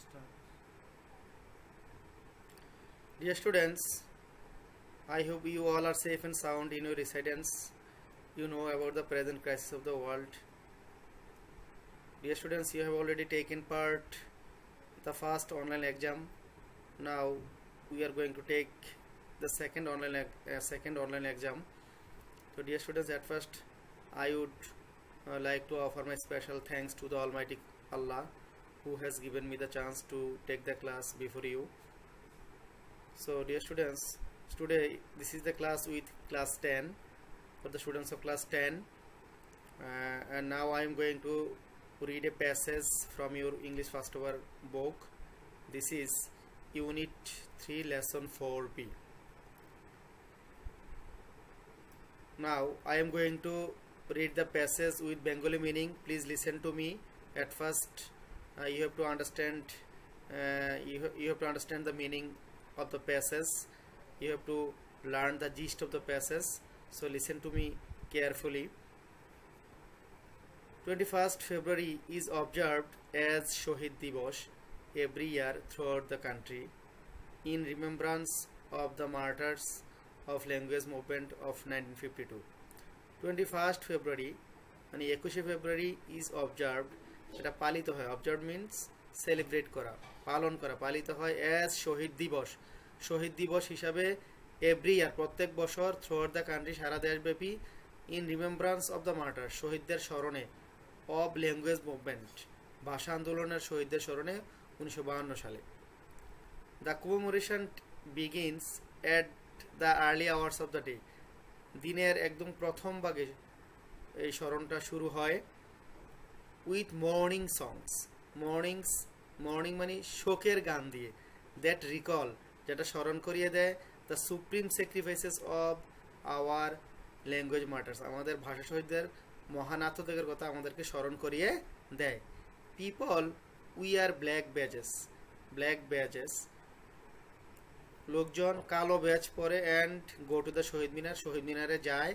Start. Dear students, I hope you all are safe and sound in your residence. You know about the present crisis of the world. Dear students, you have already taken part the first online exam. Now we are going to take the second online exam. So dear students, at first I would like to offer my special thanks to the Almighty Allah who has given me the chance to take the class before you. So dear students, today this is the class with class 10 for the students of class 10, and now I am going to read a passage from your English First Hour book. This is Unit 3 Lesson 4B. Now I am going to read the passage with Bengali meaning. Please listen to me. At first you have to understand you have to understand the meaning of the passage. You have to learn the gist of the passage, so listen to me carefully. 21st February is observed as Shohid Divas every year throughout the country in remembrance of the martyrs of language movement of 1952. 21st February মানে 21শে ফেব্রুয়ারি is observed, এটা পালিত হয়। observed means celebrate করা, পালন করা, পালিত হয় as শহীদ দিবস, শহীদ দিবস হিসাবে এভরি ইয়ার প্রত্যেক বছর থ্রুআউট দ্য কান্ট্রি সারা দেশব্যাপী in remembrance of the martyr শহীদদের স্মরণে অব ল্যাঙ্গুয়েজ মুভমেন্ট ভাষা আন্দোলনের শহীদদের স্মরণে 1952 সালে। The commemoration begins at the early hours of the day, দিনের একদম প্রথম ভাগে এই স্মরণটা শুরু হয় উইথ মর্নিং সংস, মর্নিং মানে শোকের গান দিয়ে, দ্যাট রিকল যেটা স্মরণ করিয়ে দেয় the supreme sacrifices of our language martyrs, আমাদের ভাষা শহীদদের মহান আত্মত্যাগের কথা আমাদেরকে স্মরণ করিয়ে দেয়। People we are black badges, লোকজন কালো ব্যাজ পরে and go to the Shaheed মিনার, শহীদ মিনারে যায়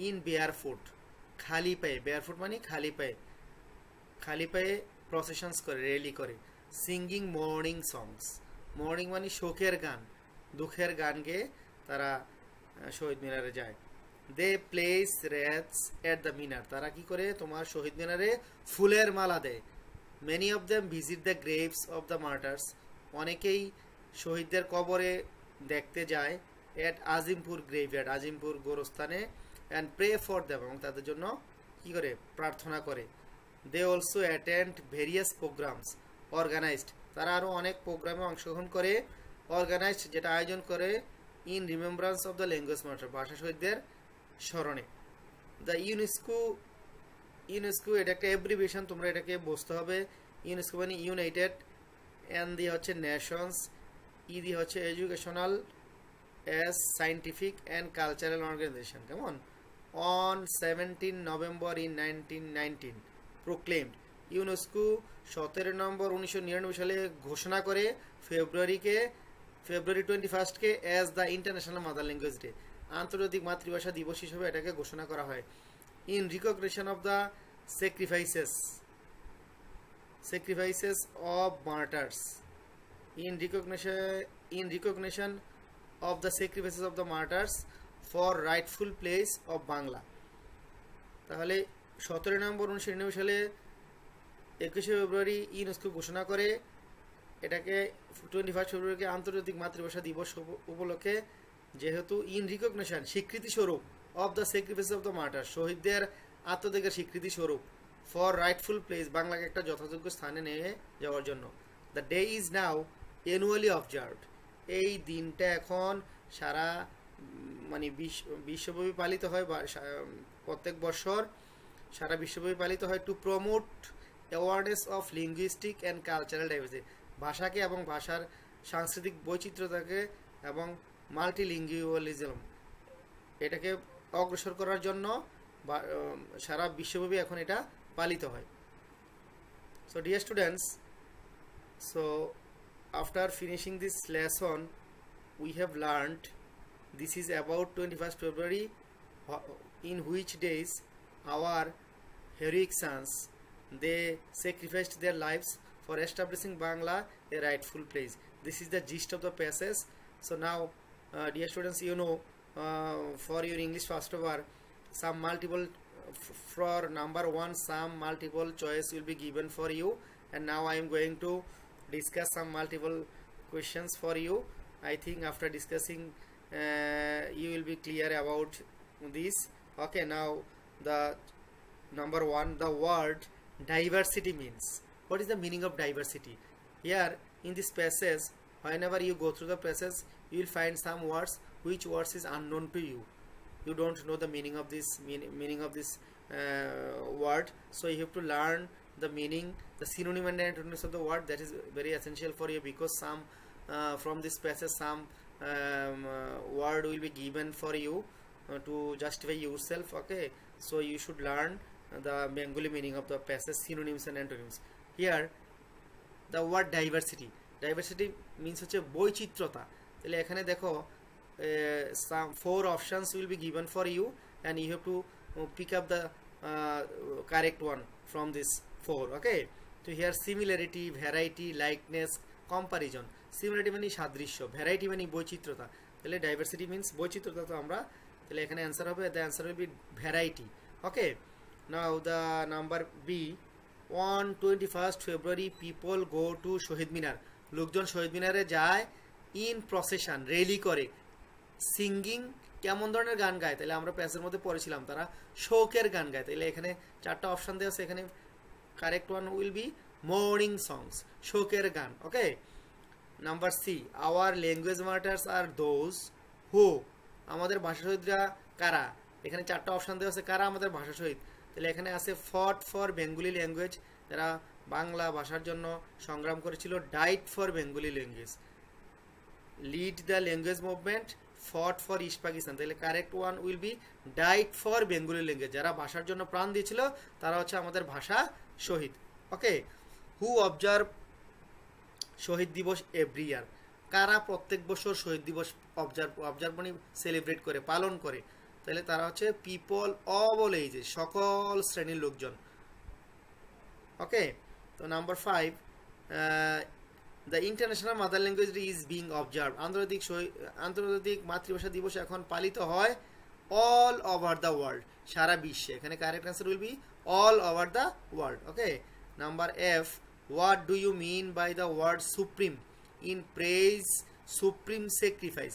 ইন বেয়ারফুট, খালি পায়ে, বেয়ারফুট মানে খালি পায়ে প্রসেশনস করে, র্যালি করে। সিঙ্গিং মর্নিং সংস, মর্নিং মানে শোকের গান, দুঃখের গান গেয়ে তারা শহীদ মিনারে যায়। They place wreaths at the minar, তারা কি করে তোমার শহীদ মিনারে ফুলের মালা দেয়। Many of them visit the graves of the martyrs, অনেকেই শহীদদের কবরে দেখতে যায়। এট আজিমপুর গ্রেভইয়ার্ড, আজিমপুর গোরস্থানে। অ্যান্ড প্রে ফর দেম, এবং তাদের জন্য কি করে প্রার্থনা করে। They also attend various programmes organized, তারা আরও অনেক প্রোগ্রামে অংশগ্রহণ করে, অর্গানাইজড যেটা আয়োজন করে in remembrance of the language martyr ভাষা শহীদদের স্মরণে। দ্য ইউনেস্কো এটা একটা অ্যাব্রিভিয়েশন, তোমরা এটাকে বুঝতে হবে। ইউনেস্কো মানে ইউনাইটেড, এন দিয়ে হচ্ছে নেশনস, ই দিয়ে হচ্ছে educational, S scientific and cultural organisation. কেমন? On 17 November in 1919 proclaimed, UNESCO 17 November 1999 সালে ঘোষণা করে ফেব্রুয়ারি 21কে as the international mother language day, আন্তর্জাতিক মাতৃভাষা দিবস হিসেবে এটাকে ঘোষণা করা হয়। In recognition of the sacrifices of martyrs, in recognition of the sacrifices of the martyrs for rightful place of Bangla. তাহলে 17 নভেম্বর 1999 সালে 21শে ফেব্রুয়ারি ইউনেস্কো ঘোষণা করে এটাকে 21 ফেব্রুয়ারিকে আন্তর্জাতিক মাতৃভাষা দিবস উপলক্ষে, যেহেতু ইন রিকগনিশন স্বীকৃতি স্বরূপ of the sacrifice of the martyr শহীদদের আত্মত্যাগের স্বীকৃতি স্বরূপ, ফর রাইটফুল প্লেস বাংলাকে একটা যথাযোগ্য স্থানে নিয়ে যাওয়ার জন্য। The day is now annually observed, এই দিনটা এখন সারা মানে বিশ্বব্যাপী পালিত হয়, প্রত্যেক বছর সারা বিশ্বব্যাপী পালিত হয়। To promote awareness of linguistic and cultural diversity, ভাষাকে এবং ভাষার সাংস্কৃতিক বৈচিত্র্যতাকে এবং মাল্টিলিঙ্গুয়ালিজম এটাকে অগ্রসর করার জন্য সারা বিশ্বব্যাপী এখন এটা পালিত হয়। So dear students, so after finishing this lesson we have learned this is about 21st February, in which days our heroic sons they sacrificed their lives for establishing Bangla a rightful place. This is the gist of the passage. So now, dear students, you know, for your English first over, some multiple for number 1, some multiple choice will be given for you, and now I am going to discuss some multiple questions for you. I think after discussing you will be clear about this. Okay, now the number 1, the word diversity means. What is the meaning of diversity? Here in this passage, whenever you go through the passage, you will find some words which words is unknown to you. You don't know the meaning of this word, so you have to learn the meaning, the synonym and antonyms of the word. That is very essential for you, because some from this passage some word will be given for you to justify yourself. Okay, so you should learn the Bengali meaning of the passage, synonyms and antonyms. Here the word diversity means হচ্ছে বৈচিত্রতা। তাহলে এখানে দেখো some 4 options will be given for you, and you have to pick up the correct one from this 4. Okay, so here similarity, variety, likeness, comparison. Similarity মানে সাদৃশ্য, variety মানে বৈচিত্রতা। তাহলে diversity means বৈচিত্রতা, তো আমরা তাহলে এখানে অ্যানসার হবে, the answer will be variety. Okay, now the number B, on 21st February people go to শহীদ মিনার। লোকজন শহীদ মিনারে যায় in procession, র্যালি করে। সিঙ্গিং, কেমন ধরনের গান গায়? তাহলে আমরা প্যাসের মধ্যে পড়েছিলাম তারা শোকের গান গায়। তাহলে এখানে 4টা অপশন দেওয়া আছে, এখানে correct one will be morning songs, শোকের গান। Okay, number C, our language martyrs আর দোজ হু, আমাদের ভাষা শহীদরা কারা? এখানে 4টা অপশন দেওয়া আছে, কারা আমাদের ভাষা শহীদ? তাহলে এখানে আছে ফট ফর বেঙ্গলি ল্যাঙ্গুয়েজ, যারা বাংলা ভাষার জন্য সংগ্রাম করেছিল। ডাইট for Bengali language, lead the language movement, fought for east Pakistan. তাহলে কারেক্ট ওয়ান উইল বি ডাইট ফর বেঙ্গলি ল্যাঙ্গুয়েজ, যারা ভাষার জন্য প্রাণ দিয়েছিল তারা হচ্ছে আমাদের ভাষা শহীদ। ওকে, হু অবজার্ভ শহীদ দিবস এভরি ইয়ার, কারা প্রত্যেক বছর শহীদ দিবস অবজার্ভ মানে সেলিব্রেট করে, পালন করে? তাহলে তারা হচ্ছে পিপল অব অল এজেস, সকল শ্রেণীর লোকজন। ওকে, তো number 5, the international mother language is being observe, আন্তর্জাতিক মাতৃভাষা দিবস এখন পালিত হয় অল ওভার দ্য ওয়ার্ল্ড, সারা বিশ্বে। এখানে correct answer will be all over the world. Okay, number F, what do you mean by the word supreme in praise supreme sacrifice?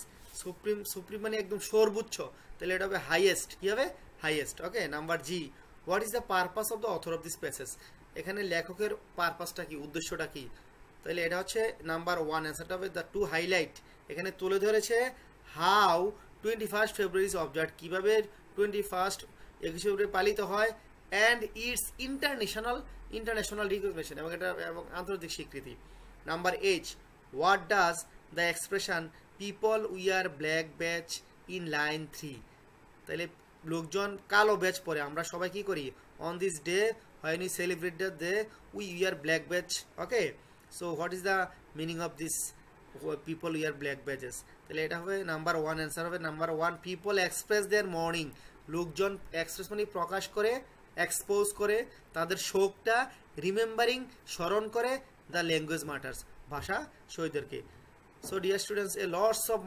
Supreme মানে একদম সর্বোচ্চ, তাহলে এটা হবে হাইয়েস্ট। কি হবে? Highest. Okay, number G, what is the purpose of the author of this passage? এখানে লেখকের পারপাসটা কি, উদ্দেশ্যটা কি? তাহলে এটা হচ্ছে নাম্বার 1, অ্যান্সারটা হবে দ্য টু হাইলাইট। এখানে তুলে ধরেছে how 21st February is observed, কীভাবে 21 ফেব্রুয়ারি পালিত হয়, অ্যান্ড ইটস ইন্টারন্যাশনাল রিকগনিশন, এবং এটা এবং আন্তর্জাতিক স্বীকৃতি। Number H, what does the expression people wear black badge in line 3? তাহলে লোকজন কালো ব্যাচ পরে, আমরা সবাই কি করি? On this day when we celebrate the day we wear black badge. Okay, so what is the meaning of this people wear black badges? তাহলে এটা হবে নাম্বার 1, অ্যান্সার হবে number 1, people express their morning, লোকজন express মানে প্রকাশ করে, expose করে তাদের শোকটা, remembering স্মরণ করে, দ্য ল্যাঙ্গুয়েজ মার্টার্স ভাষা শহীদদেরকে। So dear students, a lots of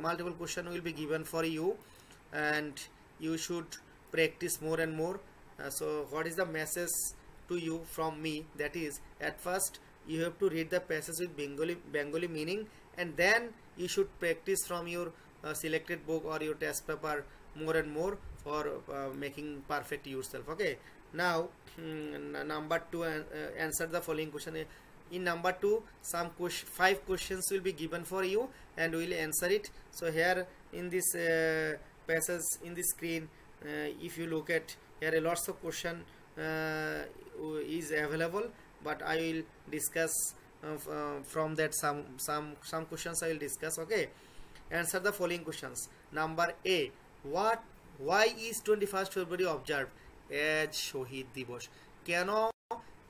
multiple question will be given for you, and you should practice more and more. So what is the message to you from me? That is, at first you have to read the passage with Bengali meaning, and then you should practice from your selected book or your test paper more and more for making perfect yourself. Okay, now number 2, answer the following question. In number 2, some 5 questions will be given for you, and we will answer it. So here in this passage in the screen, if you look at here, lots of question is available, but I will discuss from that some questions I will discuss. Okay, answer the following questions. Number A, why is 21st February observed as শহীদ দিবস? কেন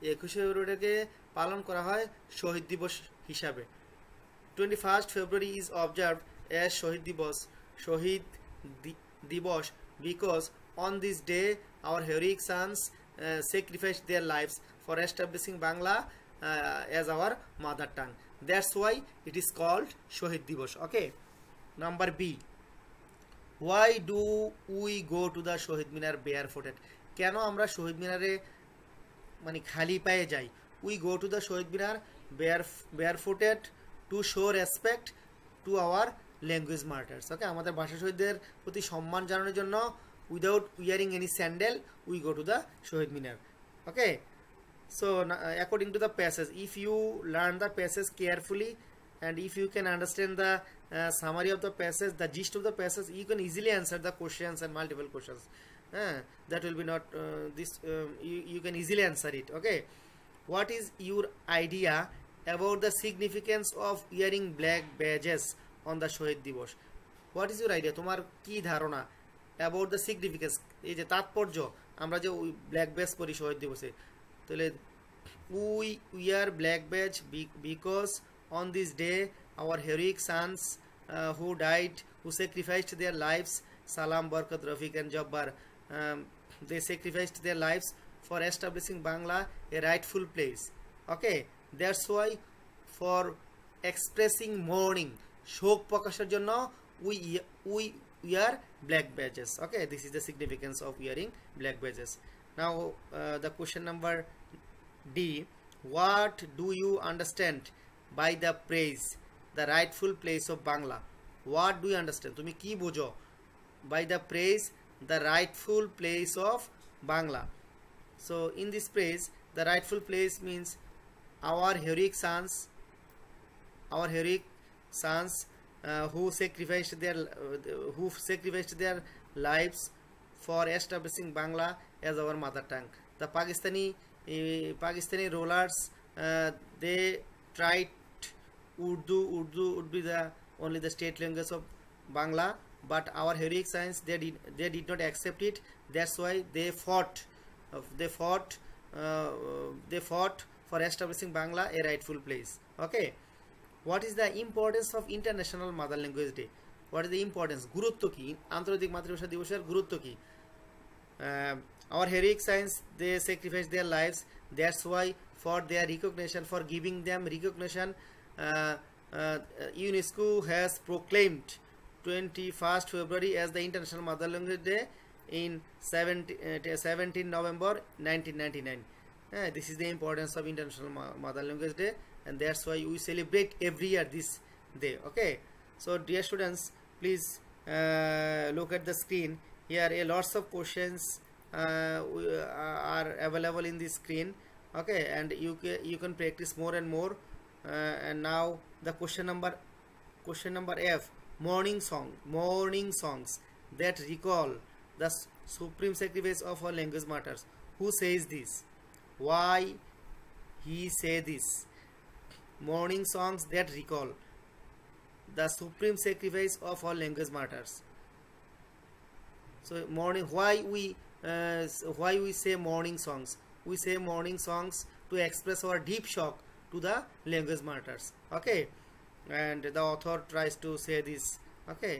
21শে ফেব্রুয়ারিকে পালন করা হয় শহীদ দিবস হিসাবে? 21st February is observed as শহীদ দিবস because on this day our heroic sons sacrificed their lives for establishing Bangla as our mother tongue. That's why it is called Shohid Divas. Okay. Number B. Why do we go to the Shohid Minar barefooted? কেন আমরা শহীদ মিনারে মানে খালি পায়ে যাই? We go to the Shohid Minar barefooted to show respect to our language martyrs. Okay, আমাদের ভাষা শহীদদের প্রতি সম্মান জানানোর জন্য without wearing any sandal we go to the Shohid Minar. Okay, so according to the passage, if you learn the passage carefully and if you can understand the summary of the passage, the gist of the passage, you can easily answer the questions and multiple questions. That will be not you can easily answer it. Okay, what is your idea about the significance of wearing black badges on the Shohid Divas? What is your idea? তোমার কি ধারণা about the significance, এই যে তাৎপর্য আমরা যে black badge পরি শহীদ দিবসে? তাহলে we wear black badge because on this day our heroic sons who died, who sacrificed their lives, Salam, Barkat, Rafiq and Jabbar, they sacrificed their lives for establishing Bangla a rightful place. Okay, that's why for expressing mourning, শোক প্রকাশের জন্য we wear black badges. Okay, this is the significance of wearing black badges. Now the question number D. What do you understand by the praise the rightful place of Bangla? What do you understand? তুমি কি বোঝো by the praise the rightful place of Bangla? So in this praise, the rightful place means our heroic sons who sacrificed their lives for establishing Bangla as our mother tongue. The Pakistani rulers, they tried Urdu would be the only the state language of Bangla, but our heroic sons they did not accept it. That's why they fought for establishing Bangla a rightful place. Okay, what is the importance of International Mother Language Day? What is the importance? গুরুত্ব কি আন্তর্জাতিক মাতৃভাষা দিবসের গুরুত্ব কি? Our heroic sons they sacrificed their lives. That's why for their recognition, for giving them recognition, UNESCO has proclaimed 21st February as the International Mother Language Day in 17 November 1999. This is the importance of International Mother Language Day, and that's why we celebrate every year this day. Okay, so dear students, please look at the screen. Here lots of questions are available in this screen. Okay, and you can practice more and more. And now the question number F. Morning songs that recall the supreme sacrifice of our language martyrs. Who says this? Why he say this? Morning songs that recall the supreme sacrifice of our language martyrs. So why we say morning songs? We say morning songs to express our deep shock to the language martyrs. Okay, and the author tries to say this. Okay,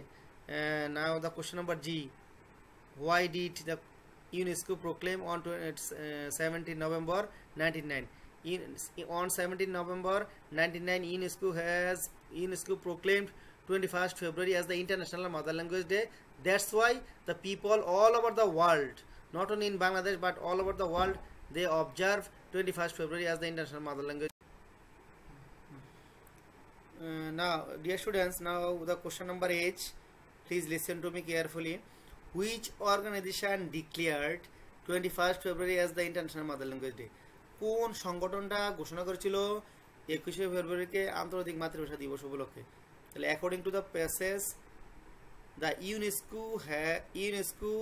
and now the question number G. Why did the UNESCO proclaim on 17 November 1999? On 17 November 1999, UNESCO proclaimed 21st February as the International Mother Language Day. That's why the people all over the world, not only in Bangladesh but all over the world, they observe 21st February as the International Mother Language. Now dear students, now the question number H. Please listen to me carefully. Which organization declared 21st February as the International Mother Language Day? কোন সংগঠনটা ঘোষণা করেছিল 21শে ফেব্রুয়ারিকে আন্তর্জাতিক মাতৃভাষা দিবস উপলক্ষে? তাহলে according to the passage, the UNESCO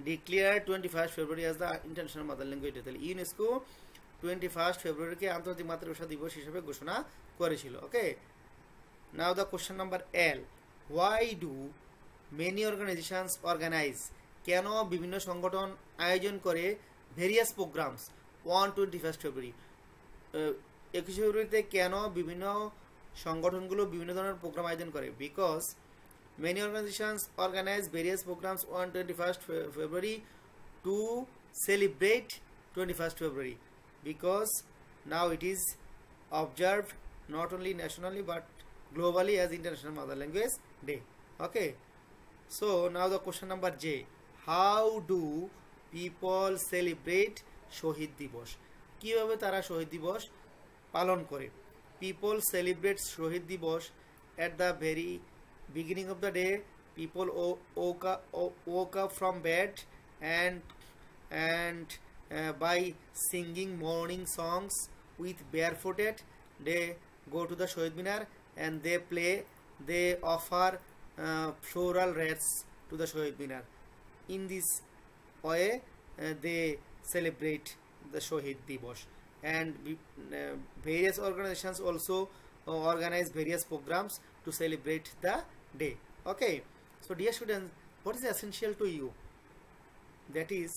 declared 21st February as the International Mother Language Day. তাহলে UNESCO 21st ফেব্রুয়ারিকে আন্তর্জাতিক মাতৃভাষা দিবস হিসেবে ঘোষণা করেছিল. Okay, now the question number L. Why do many organizations organize? কেন বিভিন্ন সংগঠন আয়োজন করে various programs on 21st February? 21শে ফেব্রুয়ারিতে কেন বিভিন্ন সংগঠনগুলো বিভিন্ন ধরনের প্রোগ্রাম আয়োজন করে? Because many organizations organize various programs on 21st February to celebrate 21st February, because now it is observed not only nationally but globally as International Mother Language Day. Okay, so now the question number J, how do people celebrate শহীদ দিবস? কিভাবে তারা শহীদ দিবস পালন করে? People celebrate শহীদ দিবস at the very beginning of the day. People woke up from bed and by singing morning songs with barefooted, they go to the Shohid Minar and they offer floral wreaths to the Shohid Minar. In this way they celebrate the Shohid Divas, and various organizations also organize various programs to celebrate the day. Okay, so dear students, what is essential to you? That is,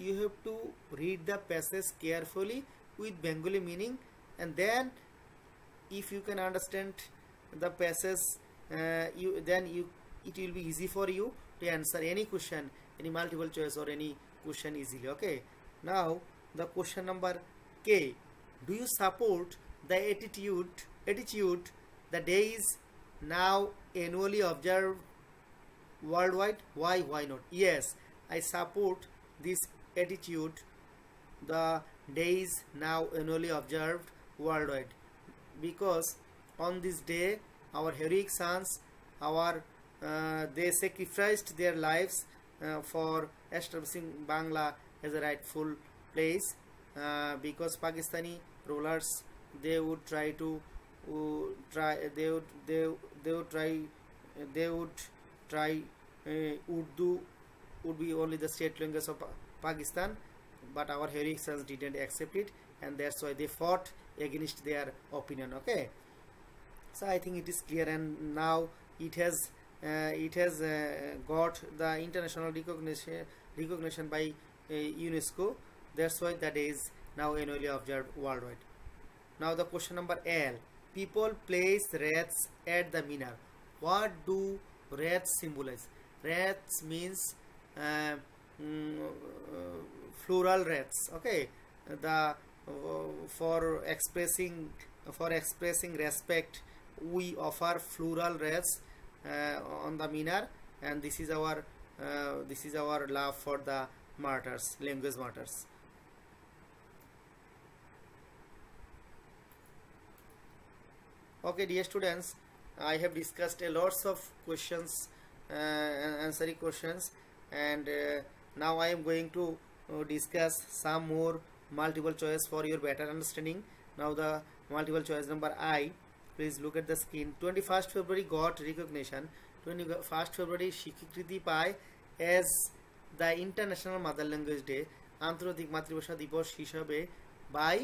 you have to read the passage carefully with Bengali meaning, and then if you can understand the passage, it will be easy for you to answer any question, any multiple choice or any question easily. Okay, now the question number K, do you support the attitude the day is now annually observed worldwide? Why not? Yes, I support this attitude, the days now annually observed worldwide, because on this day our heroic sons, they sacrificed their lives for establishing Bangla as a rightful place, because Pakistani rulers, they would try Urdu would be only the state language of Pakistan, but our heroic sons didn't accept it, and that's why they fought against their opinion. Okay, so I think it is clear, and now it has got the international recognition by UNESCO. That's why that is now annually observed worldwide. Now the question number L, people place wreaths at the minar. What do wreaths symbolize? Wreaths means floral wreaths. Okay, the for expressing respect, we offer floral wreaths on the minar, and this is our love for the martyrs, language martyrs. Okay, dear students, I have discussed a lots of questions, answering questions, and now I am going to discuss some more multiple choice for your better understanding. Now the multiple choice number I, please look at the screen. 21st February got recognition. 21st February স্বীকৃতি পায় as the International Mother Language Day, আন্তর্জাতিক মাতৃভাষা দিবস হিসাবে by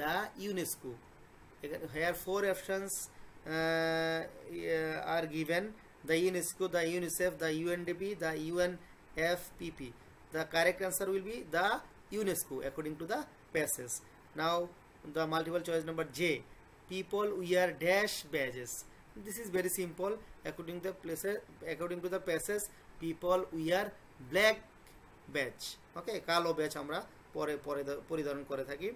the UNESCO. Here 4 options are given: the UNESCO, the UNICEF, the UNDP, the UNFPP. The correct answer will be the UNESCO according to the passage. Now the multiple choice number J, people wear dash badges. This is very simple. According to the passage, people wear black badge. Okay, কালো badge আমরা পরিধান করে থাকি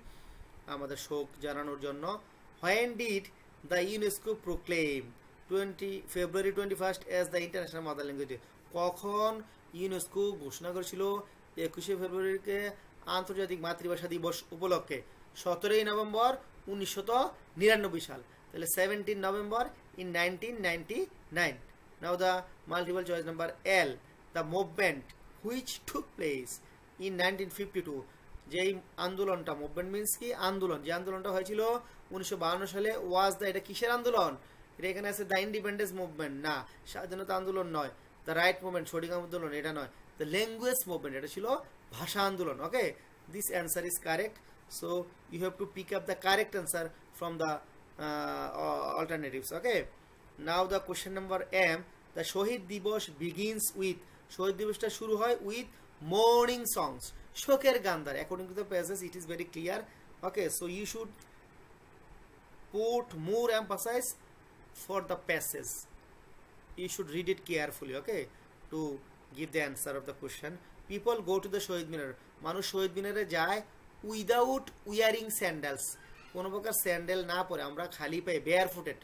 আমাদের শোক জানানোর জন্য. When did the UNESCO proclaim February 21st as the International Mother Language Day? কখন ইউনেস্কো ঘোষণা করেছিল 21শে ফেব্রুয়ারিকে আন্তর্জাতিক মাতৃভাষা দিবস উপলক্ষে? 17ই নভেম্বর 1999 সাল। তাহলে 17 November in 1999. Now the multiple choice number L, the movement which took place in 1952. যেই আন্দোলনটা, মুভমেন্ট মিন্স কি আন্দোলন, যে আন্দোলনটা হয়েছিল 1952 সালে, ওয়াজ দ্য, এটা কিসের আন্দোলন? এটা এখানে আছে দ্য ইন্ডিপেন্ডেন্স মুভমেন্ট, না স্বাধীনতা আন্দোলন নয়। দ্য রাইট মুভমেন্ট, সঠিক আন্দোলন এটা নয়। দ্য ল্যাঙ্গুয়েজ মুভমেন্ট, এটা ছিল ভাষা আন্দোলন। Okay, this answer is correct, so you have to pick up the correct answer from the alternatives. Okay, now the question number M, the Shaheed Dibosh begins with, শহীদ দিবসটা শুরু হয় with morning songs, শোকের গান দ্বারা। according to the passage it is very clear. Okay, so you should put more emphasis for the passage, you should read it carefully, okay, to give the answer of the question. People go to the শহীদ মিনার, মানুষ শহীদ মিনারে যায় without wearing sandals, কোনো প্রকার sandal না পরে আমরা খালি পায়ে bare footed,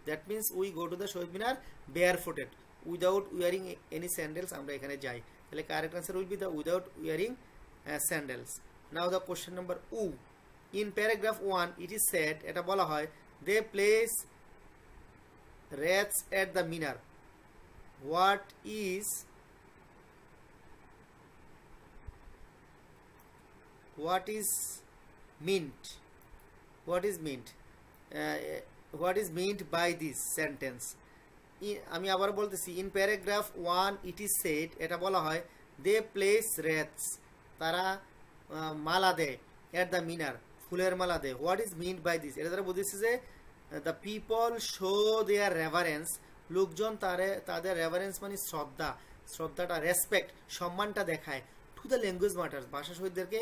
that means we go to the Shaheed Minar bare footed without wearing any sandals, আমরা এখানে যাই। তাহলে correct answer will be the without wearing sandals. Now the question number U, in paragraph 1 it is said, এটা বলা হয় they place rats at the minar. What is meant? What is meant? What is meant by this sentence? আমি আবার বলতেছি, in paragraph 1 it is said, এটা বলা হয় they place rates, তারা মালা দেয়, এট দ্য মিনার, ফুলের মালা দেয়। What is meant by this, এটা তারা বুঝেছে যে the people show their reverence, লোকজন তাদের রেভারেন্স মানে শ্রদ্ধাটা, রেসপেক্ট, সম্মানটা দেখায় টু দ্য ল্যাঙ্গুয়েজ মাটার্স, ভাষা শহীদদেরকে,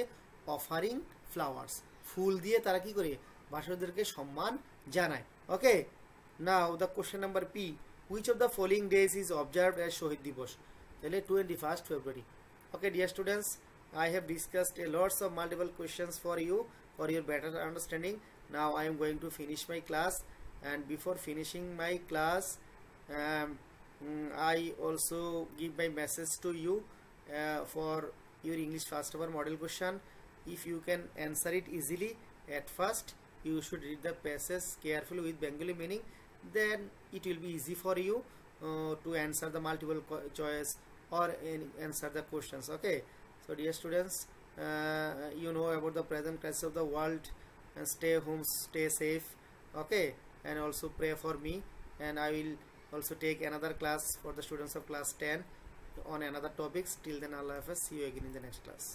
অফারিং ফ্লাওয়ার্স, ফুল দিয়ে তারা কি করে ভাষা শহীদদেরকে সম্মান জানায়। Okay, now the question number P, which of the following days is observed as Shaheed Dibosh? তাহলে 21st February. Okay, dear students, I have discussed a lots of multiple questions for you for your better understanding. Now I am going to finish my class, and before finishing my class I also give my message to you for your English first hour model question. If you can answer it easily at first, you should read the passage carefully with Bengali meaning, then it will be easy for you to answer the multiple choice or answer the questions. Okay, so dear students, you know about the present crisis of the world, and stay home, stay safe. Okay, and also pray for me, and I will also take another class for the students of class 10 on another topics. Till then, Allah Hafiz, see you again in the next class.